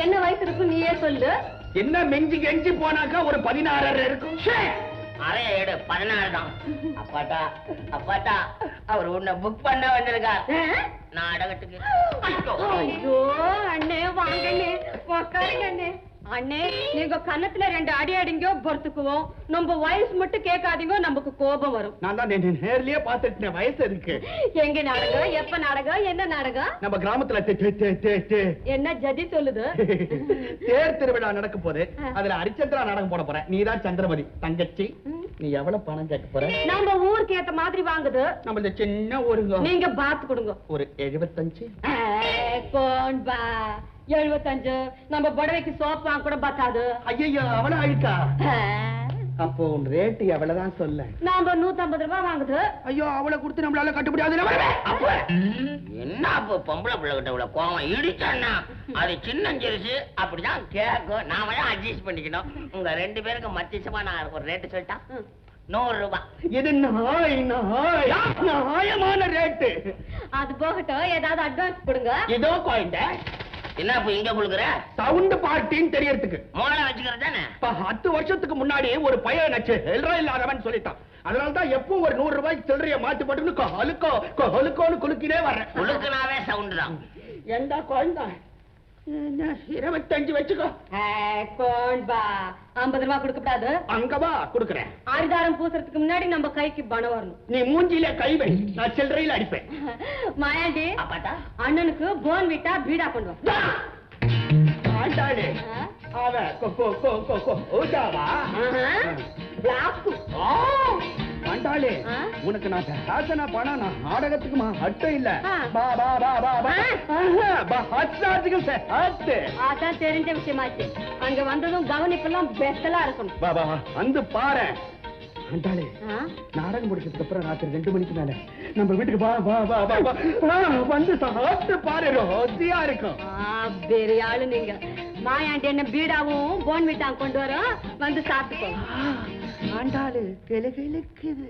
என்ன வயசு இருக்கும் நீயே சொல்லு. என்ன மிஞ்சி கெஞ்சி போனாக்கா ஒரு 16 இருக்கும். அரே எடு 16 தான். அப்பாட்டா அப்பாட்டா அவர் உன்னை புக் பண்ண வந்திருக்கார் நாடகத்துக்கு. ஐயோ அண்ணே வாங்கண்ணே உக்காருங்க அண்ணே. அண்ணே நீங்க கன்னத்துல 2 அடி அடிங்கோ பொறுத்துக்குவோம். நம்ம வயசு மட்டும் கேட்காதீங்க, நமக்கு கோபம் வரும். நான் தான் நேர்லயே பாத்துட்டேன். வயசு இருக்கு. எங்க நாடகம், எப்ப நாடகம், என்ன நாடகம்? நம்ம கிராமத்துல என்ன ஜதி சொல்லுது? தேர் திருவிழா நடக்க போது. அதுல ஹரிச்சந்திரா நாடகம் போட போறேன். நீதான் சந்திரமதி தங்கச்சி. நீ எவ்வளவு பணம் கேட்க போற? நம்ம ஊருக்கு ஏத்த மாதிரி வாங்குது. நம்ம சின்ன ஊருங்க. நீங்க பாத்து கொடுங்க. ஒரு 75. கோன் பா 75. நம்ம புடவைக்கு சோப் வாங்க கூட பார்த்தாது. ஐயோ அவ்வளவு அழுக்கா? அப்போ உன் ரேட்டு எவ்வளவுதான் சொல்ல? நாம 150 ரூபாய் வாங்குது. ஐயோ அவளை கொடுத்து நம்மளால கட்டுப்படியாது. என்ன அப்ப பொம்பளை பிள்ளை கிட்ட இவ்வளவு கோவம் இடிச்சான்னா அது சின்னஞ்சிருச்சு அப்படிதான் கேட்கும். நாம தான் அட்ஜஸ்ட் பண்ணிக்கணும். உங்க 2 பேருக்கு மத்தியசமா நான் ஒரு ரேட்டு சொல்லிட்டா 100 ரூபாய். இது நியாயமான ரேட்டு. அது போகட்டும், ஏதாவது அட்வான்ஸ் கொடுங்க. ஏதோ கோயிண்ட என்ன இப்ப இங்க கொடுக்குற? சவுண்ட் பார்ட்டின்னு தெரியறதுக்கு மோளை வச்சுக்கிறது தானே. 10 வருஷத்துக்கு முன்னாடி ஒரு பையன் நச்சு இல்லாதவன் சொல்லிட்டான். அதனாலதான் எப்பவும் ஒரு 100 ரூபாய்க்கு சில்லறைய மாத்தி போட்டு கொலுக்கோன்னு குலுக்கினே வர்றேன். குலுக்குனாவே சவுண்ட் தான். எந்த கோயிந்தா 25 வச்சுக்கோ. கோன் பா 50 ரூபாய் கொடுக்கப்படாது. அங்கவா கொடுக்குறேன். ஆரிதாரம் பூசறதுக்கு முன்னாடி நம்ம கைக்கு பணம் வரணும். நீ மூஞ்சில கை வை, நான் சில்லறையில அடிப்பேன். மாயாண்டி அப்பாட்டா அண்ணனுக்கு போன் விட்டா பீடா பண்ணுவான். ஆண்டாளே அவ ஆண்டாளே உனக்கு நான் சாசன பணம் நான் நாடகத்துக்கு அட்டும் இல்ல. அதான் தெரிஞ்ச விஷயமாச்சு. அங்க வந்ததும் கவனிப்பெல்லாம் பெஸ்டலா இருக்கணும். வந்து பாரு ஆண்டாளே, நாடகம் முடிச்சதுக்கு அப்புறம் ராத்திரி 2 மணிக்கு மேல நம்ம வீட்டுக்கு வந்து சாப்பிட்டு பாரு. ரோசியா இருக்கும். பெரிய ஆளு நீங்க. மாயாண்டி என்ன பீடாவும் போன் விட்டாங்க கொண்டு வரோம், வந்து சாப்பிட்டுக்கோ. ஆண்டாளு கிளு கிளுக்குது.